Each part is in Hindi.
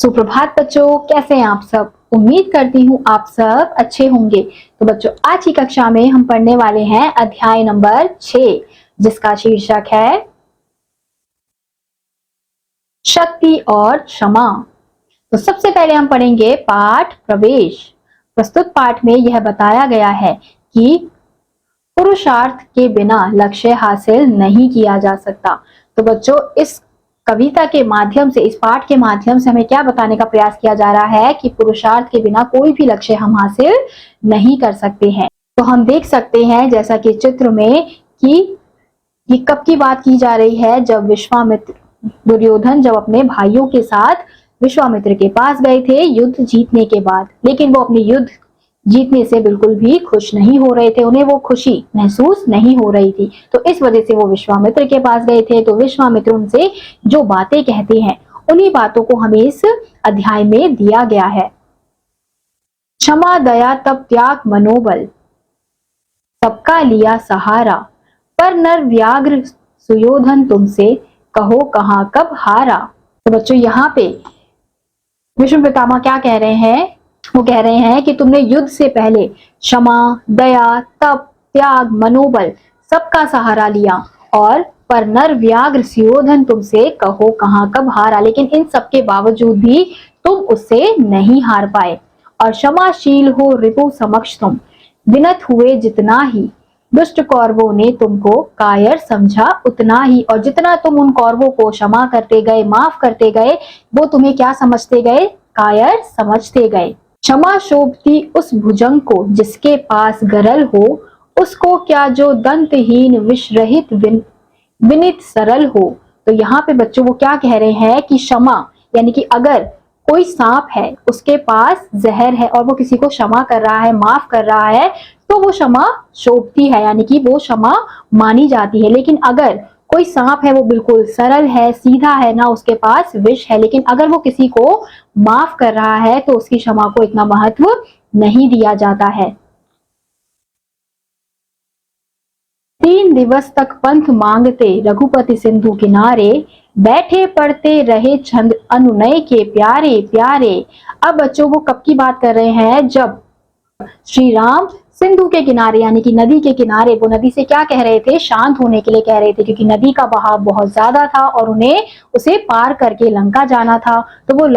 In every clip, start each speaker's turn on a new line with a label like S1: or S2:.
S1: सुप्रभात बच्चों, कैसे हैं आप सब। उम्मीद करती हूँ आप सब अच्छे होंगे। तो बच्चों, आज की कक्षा में हम पढ़ने वाले हैं अध्याय नंबर 6, जिसका शीर्षक है शक्ति और क्षमा। तो सबसे पहले हम पढ़ेंगे पाठ प्रवेश। प्रस्तुत पाठ में यह बताया गया है कि पुरुषार्थ के बिना लक्ष्य हासिल नहीं किया जा सकता। तो बच्चों, इस कविता के माध्यम से, इस पाठ के माध्यम से हमें क्या बताने का प्रयास किया जा रहा है कि पुरुषार्थ के बिना कोई भी लक्ष्य हम हासिल नहीं कर सकते हैं। तो हम देख सकते हैं जैसा कि चित्र में कि ये कब की बात की जा रही है, जब विश्वामित्र दुर्योधन जब अपने भाइयों के साथ विश्वामित्र के पास गए थे युद्ध जीतने के बाद, लेकिन वो अपने युद्ध जीतने से बिल्कुल भी खुश नहीं हो रहे थे, उन्हें वो खुशी महसूस नहीं हो रही थी। तो इस वजह से वो विश्वामित्र के पास गए थे। तो विश्वामित्र उनसे जो बातें कहते हैं, उन्हीं बातों को हमें इस अध्याय में दिया गया है। क्षमा दया तप त्याग मनोबल, सबका लिया सहारा, पर नर व्याघ्र सुयोधन तुमसे कहो कहां कब हारा। तो बच्चों, यहाँ पे भीष्म पितामह क्या कह रहे हैं? वो कह रहे हैं कि तुमने युद्ध से पहले क्षमा दया तप त्याग मनोबल सबका सहारा लिया, और पर नर व्याघ्र सुयोधन तुमसे कहो कहां कब हारा, लेकिन इन सब के बावजूद भी तुम उससे नहीं हार पाए। और क्षमाशील हो रिपु समक्ष तुम, विनत हुए जितना ही, दुष्ट कौरवों ने तुमको कायर समझा उतना ही। और जितना तुम उन कौरवों को क्षमा करते गए, माफ करते गए, वो तुम्हें क्या समझते गए? कायर समझते गए। क्षमा शोभती उस भुजंग को जिसके पास गरल हो, उसको क्या जो दंतहीन विष रहित विनित सरल हो। तो यहाँ पे बच्चों वो क्या कह रहे हैं कि क्षमा, यानी कि अगर कोई सांप है, उसके पास जहर है और वो किसी को क्षमा कर रहा है, माफ कर रहा है, तो वो क्षमा शोभती है, यानी कि वो क्षमा मानी जाती है। लेकिन अगर कोई सांप है, वो बिल्कुल सरल है, सीधा है, ना उसके पास विष है, लेकिन अगर वो किसी को माफ कर रहा है तो उसकी क्षमा को इतना महत्व नहीं दिया जाता है। 3 दिवस तक पंथ मांगते रघुपति सिंधु किनारे, बैठे पढ़ते रहे छंद अनुनय के प्यारे प्यारे। अब बच्चों वो कब की बात कर रहे हैं? जब श्री राम सिंधु के किनारे, यानी कि नदी के किनारे, वो नदी से क्या कह रहे थे? शांत होने के लिए कह रहे थे, क्योंकि नदी का बहाव बहुत ज्यादा था और उन्हें उसे पार करके लंका जाना था। तो वो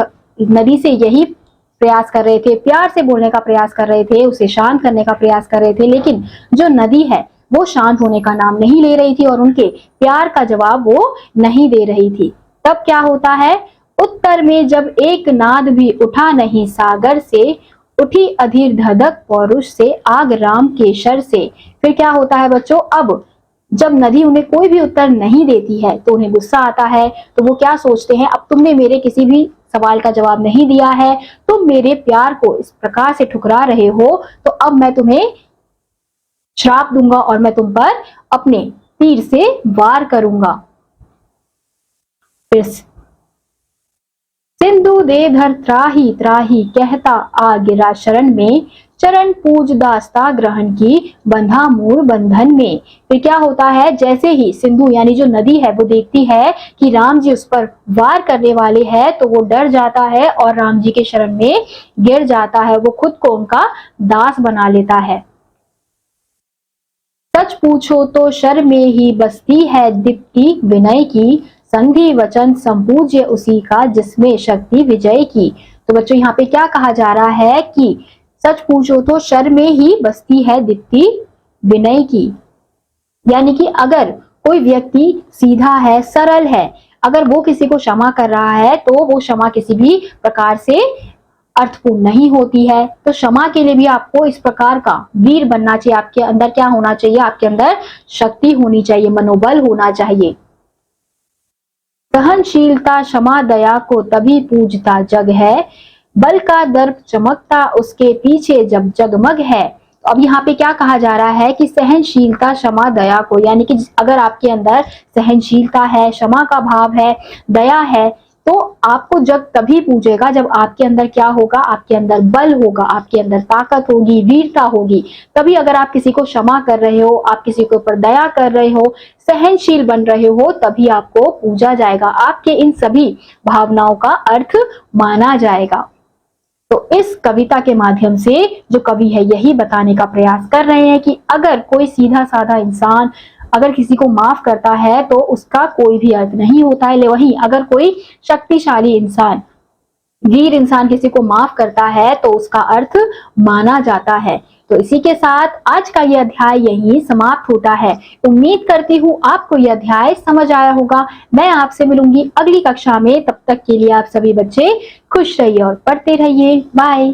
S1: नदी से यही प्रयास कर रहे थे, प्यार से बोलने का प्रयास कर रहे थे, उसे शांत करने का प्रयास कर रहे थे। लेकिन जो नदी है वो शांत होने का नाम नहीं ले रही थी और उनके प्यार का जवाब वो नहीं दे रही थी। तब क्या होता है? उत्तर में जब एक नाद भी उठा नहीं सागर से, उठी अधीर धधक पौरुष से, आग राम के शर से। फिर क्या होता है बच्चों? अब जब नदी उन्हें कोई भी उत्तर नहीं देती है तो उन्हें गुस्सा आता है। तो वो क्या सोचते हैं? अब तुमने मेरे किसी भी सवाल का जवाब नहीं दिया है, तुम मेरे प्यार को इस प्रकार से ठुकरा रहे हो, तो अब मैं तुम्हें श्राप दूंगा और मैं तुम पर अपने तीर से वार करूंगा। फिर सिंधु दे धर त्राही त्राही कहता आ गिरा शरण में, चरण पूज दास्ता ग्रहण की बंधा मूल बंधन में। फिर क्या होता है? जैसे ही सिंधु यानी जो नदी है वो देखती है कि राम जी उस पर वार करने वाले हैं, तो वो डर जाता है और राम जी के शरण में गिर जाता है। वो खुद को उनका दास बना लेता है। सच पूछो तो शर में ही बसती है दीप्ति विनय की, संधि वचन संपूज्य उसी का जिसमें शक्ति विजय की। तो बच्चों, यहाँ पे क्या कहा जा रहा है कि सच पूछो तो शर में ही बसती है दीप्ति विनय की, यानी कि अगर कोई व्यक्ति सीधा है, सरल है, अगर वो किसी को क्षमा कर रहा है तो वो क्षमा किसी भी प्रकार से अर्थपूर्ण नहीं होती है। तो क्षमा के लिए भी आपको इस प्रकार का वीर बनना चाहिए। आपके अंदर क्या होना चाहिए? आपके अंदर शक्ति होनी चाहिए, मनोबल होना चाहिए। सहनशीलता क्षमा दया को तभी पूजता जग है, बल का दर्प चमकता उसके पीछे जब जगमग है। तो अब यहाँ पे क्या कहा जा रहा है कि सहनशीलता क्षमा दया को, यानी कि अगर आपके अंदर सहनशीलता है, क्षमा का भाव है, दया है, तो आपको जब तभी पूजेगा जब आपके अंदर क्या होगा, आपके अंदर बल होगा, आपके अंदर ताकत होगी, वीरता होगी। तभी अगर आप किसी को क्षमा कर रहे हो, आप किसी के ऊपर दया कर रहे हो, सहनशील बन रहे हो, तभी आपको पूजा जाएगा, आपके इन सभी भावनाओं का अर्थ माना जाएगा। तो इस कविता के माध्यम से जो कवि है यही बताने का प्रयास कर रहे हैं कि अगर कोई सीधा साधा इंसान अगर किसी को माफ करता है तो उसका कोई भी अर्थ नहीं होता है। वहीं अगर कोई शक्तिशाली इंसान, वीर इंसान किसी को माफ करता है तो उसका अर्थ माना जाता है। तो इसी के साथ आज का यह अध्याय यहीं समाप्त होता है। उम्मीद करती हूँ आपको यह अध्याय समझ आया होगा। मैं आपसे मिलूंगी अगली कक्षा में, तब तक के लिए आप सभी बच्चे खुश रहिए और पढ़ते रहिए। बाय।